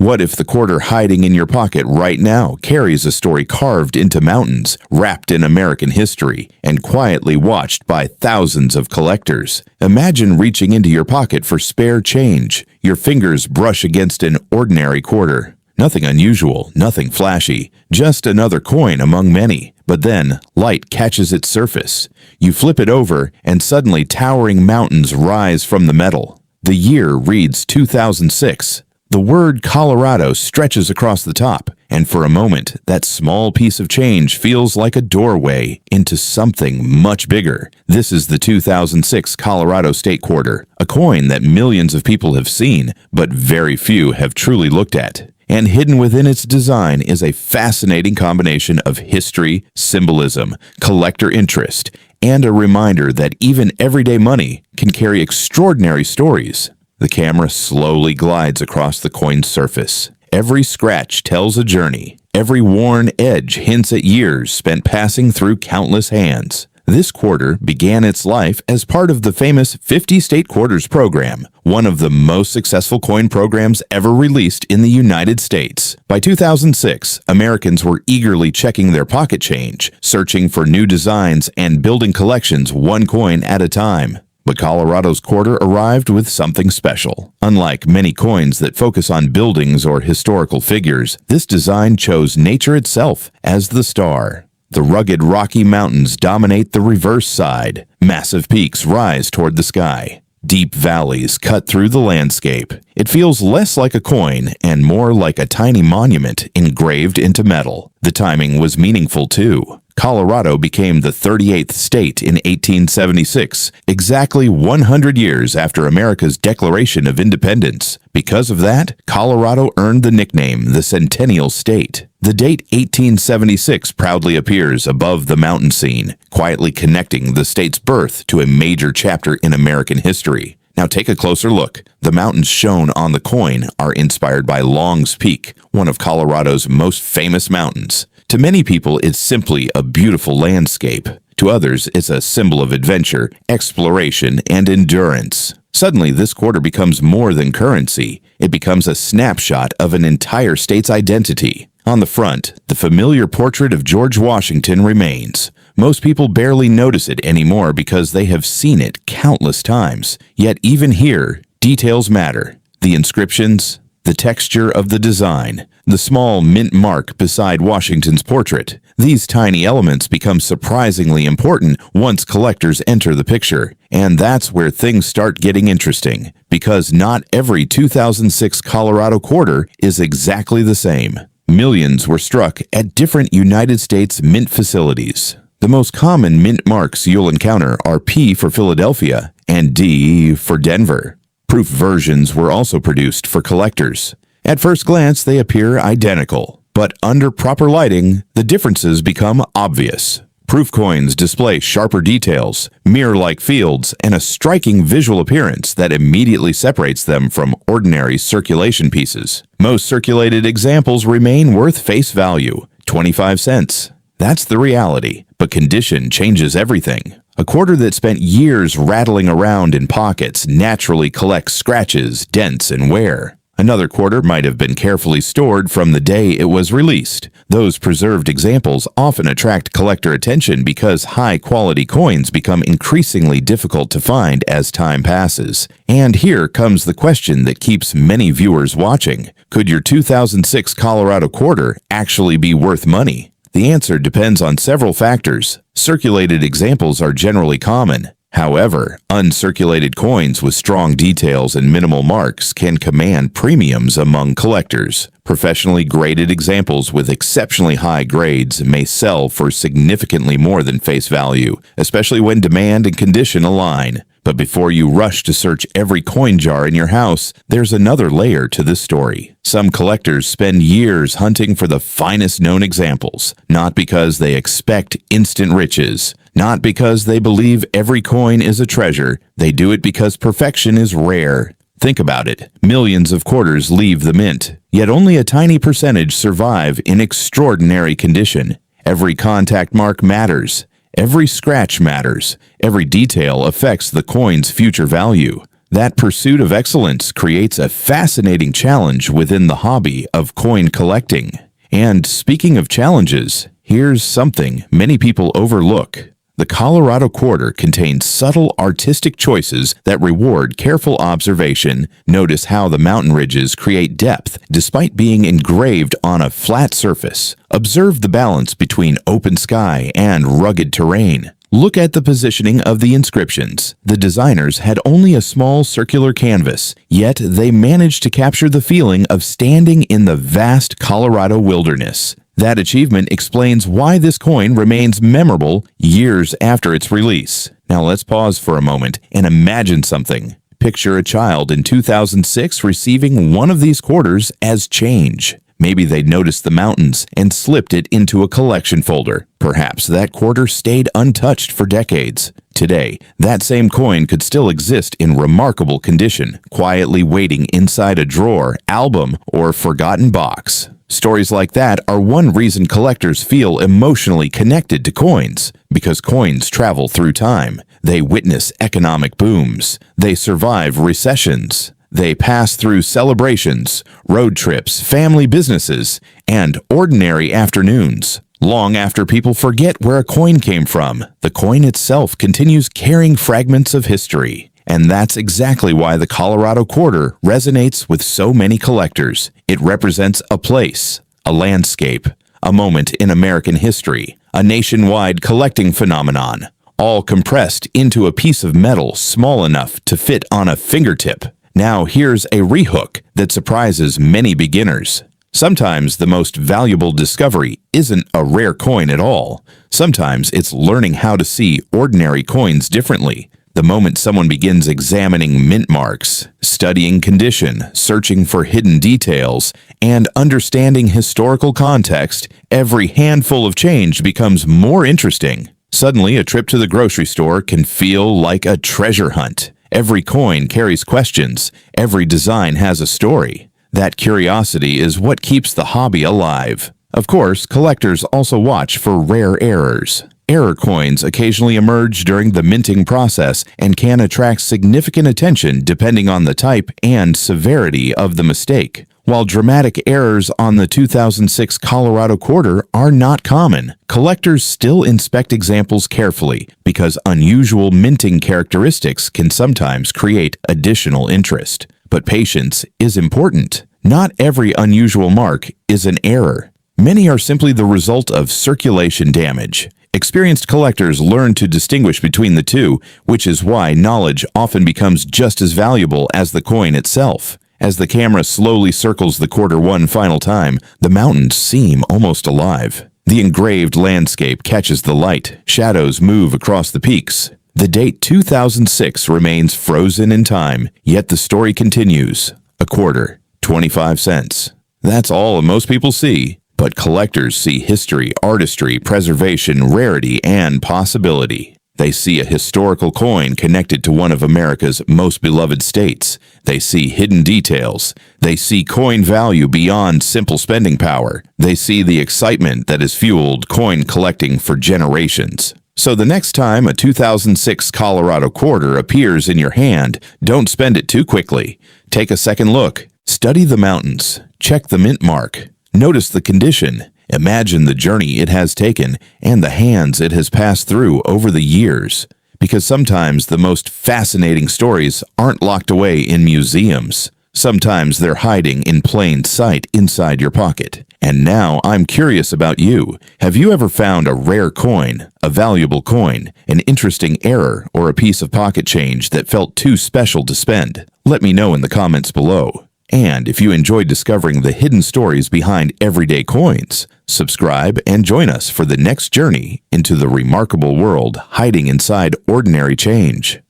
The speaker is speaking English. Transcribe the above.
What if the quarter hiding in your pocket right now carries a story carved into mountains, wrapped in American history, and quietly watched by thousands of collectors? Imagine reaching into your pocket for spare change. Your fingers brush against an ordinary quarter. Nothing unusual, nothing flashy, just another coin among many. But then, light catches its surface. You flip it over, and suddenly towering mountains rise from the metal. The year reads 2006. The word Colorado stretches across the top, and for a moment, that small piece of change feels like a doorway into something much bigger. This is the 2006 Colorado State Quarter, a coin that millions of people have seen, but very few have truly looked at. And hidden within its design is a fascinating combination of history, symbolism, collector interest, and a reminder that even everyday money can carry extraordinary stories. The camera slowly glides across the coin's surface. Every scratch tells a journey. Every worn edge hints at years spent passing through countless hands. This quarter began its life as part of the famous 50 State Quarters program, one of the most successful coin programs ever released in the United States. By 2006, Americans were eagerly checking their pocket change, searching for new designs, and building collections one coin at a time. But Colorado's quarter arrived with something special. Unlike many coins that focus on buildings or historical figures, this design chose nature itself as the star. The rugged Rocky Mountains dominate the reverse side. Massive peaks rise toward the sky. Deep valleys cut through the landscape. It feels less like a coin and more like a tiny monument engraved into metal. The timing was meaningful too. Colorado became the 38th state in 1876, exactly 100 years after America's Declaration of Independence. Because of that, Colorado earned the nickname the Centennial State. The date 1876 proudly appears above the mountain scene, quietly connecting the state's birth to a major chapter in American history. Now take a closer look. The mountains shown on the coin are inspired by Long's Peak, one of Colorado's most famous mountains. To many people, it's simply a beautiful landscape. To others, it's a symbol of adventure, exploration, and endurance. Suddenly, this quarter becomes more than currency. It becomes a snapshot of an entire state's identity. On the front, the familiar portrait of George Washington remains. Most people barely notice it anymore because they have seen it countless times. Yet even here, details matter. The inscriptions, the texture of the design, the small mint mark beside Washington's portrait. These tiny elements become surprisingly important once collectors enter the picture. And that's where things start getting interesting, because not every 2006 Colorado quarter is exactly the same. Millions were struck at different United States mint facilities. The most common mint marks you'll encounter are P for Philadelphia and D for Denver. Proof versions were also produced for collectors. At first glance, they appear identical, but under proper lighting, the differences become obvious. Proof coins display sharper details, mirror-like fields, and a striking visual appearance that immediately separates them from ordinary circulation pieces. Most circulated examples remain worth face value, 25 cents. That's the reality, but condition changes everything. A quarter that spent years rattling around in pockets naturally collects scratches, dents, and wear. Another quarter might have been carefully stored from the day it was released. Those preserved examples often attract collector attention because high-quality coins become increasingly difficult to find as time passes. And here comes the question that keeps many viewers watching. Could your 2006 Colorado quarter actually be worth money? The answer depends on several factors. Circulated examples are generally common. However, uncirculated coins with strong details and minimal marks can command premiums among collectors. Professionally graded examples with exceptionally high grades may sell for significantly more than face value, especially when demand and condition align. But before you rush to search every coin jar in your house, there's another layer to this story. Some collectors spend years hunting for the finest known examples, not because they expect instant riches, not because they believe every coin is a treasure. They do it because perfection is rare. Think about it. Millions of quarters leave the mint, yet only a tiny percentage survive in extraordinary condition. Every contact mark matters. Every scratch matters. Every detail affects the coin's future value. That pursuit of excellence creates a fascinating challenge within the hobby of coin collecting. And speaking of challenges, here's something many people overlook. The Colorado quarter contains subtle artistic choices that reward careful observation. Notice how the mountain ridges create depth despite being engraved on a flat surface. Observe the balance between open sky and rugged terrain. Look at the positioning of the inscriptions. The designers had only a small circular canvas, yet they managed to capture the feeling of standing in the vast Colorado wilderness. That achievement explains why this coin remains memorable years after its release. Now let's pause for a moment and imagine something. Picture a child in 2006 receiving one of these quarters as change. Maybe they noticed the mountains and slipped it into a collection folder. Perhaps that quarter stayed untouched for decades. Today, that same coin could still exist in remarkable condition, quietly waiting inside a drawer, album, or forgotten box. Stories like that are one reason collectors feel emotionally connected to coins, because coins travel through time. They witness economic booms. They survive recessions. They pass through celebrations, road trips, family businesses, and ordinary afternoons. Long after people forget where a coin came from, the coin itself continues carrying fragments of history. And that's exactly why the Colorado quarter resonates with so many collectors. It represents a place, a landscape, a moment in American history, a nationwide collecting phenomenon, all compressed into a piece of metal small enough to fit on a fingertip. Now here's a rehook that surprises many beginners. Sometimes the most valuable discovery isn't a rare coin at all. Sometimes it's learning how to see ordinary coins differently. The moment someone begins examining mint marks, studying condition, searching for hidden details, and understanding historical context, every handful of change becomes more interesting. Suddenly, a trip to the grocery store can feel like a treasure hunt. Every coin carries questions. Every design has a story. That curiosity is what keeps the hobby alive. Of course, collectors also watch for rare errors. Error coins occasionally emerge during the minting process and can attract significant attention depending on the type and severity of the mistake. While dramatic errors on the 2006 Colorado quarter are not common, collectors still inspect examples carefully because unusual minting characteristics can sometimes create additional interest. But patience is important. Not every unusual mark is an error. Many are simply the result of circulation damage. Experienced collectors learn to distinguish between the two, which is why knowledge often becomes just as valuable as the coin itself. As the camera slowly circles the quarter one final time, the mountains seem almost alive. The engraved landscape catches the light, shadows move across the peaks. The date 2006 remains frozen in time, yet the story continues. A quarter, 25 cents. That's all most people see. But collectors see history, artistry, preservation, rarity, and possibility. They see a historical coin connected to one of America's most beloved states. They see hidden details. They see coin value beyond simple spending power. They see the excitement that has fueled coin collecting for generations. So the next time a 2006 Colorado quarter appears in your hand, don't spend it too quickly. Take a second look. Study the mountains. Check the mint mark. Notice the condition. Imagine the journey it has taken and the hands it has passed through over the years. Because sometimes the most fascinating stories aren't locked away in museums. Sometimes they're hiding in plain sight inside your pocket. And now I'm curious about you. Have you ever found a rare coin, a valuable coin, an interesting error, or a piece of pocket change that felt too special to spend? Let me know in the comments below. And if you enjoyed discovering the hidden stories behind everyday coins, subscribe and join us for the next journey into the remarkable world hiding inside ordinary change.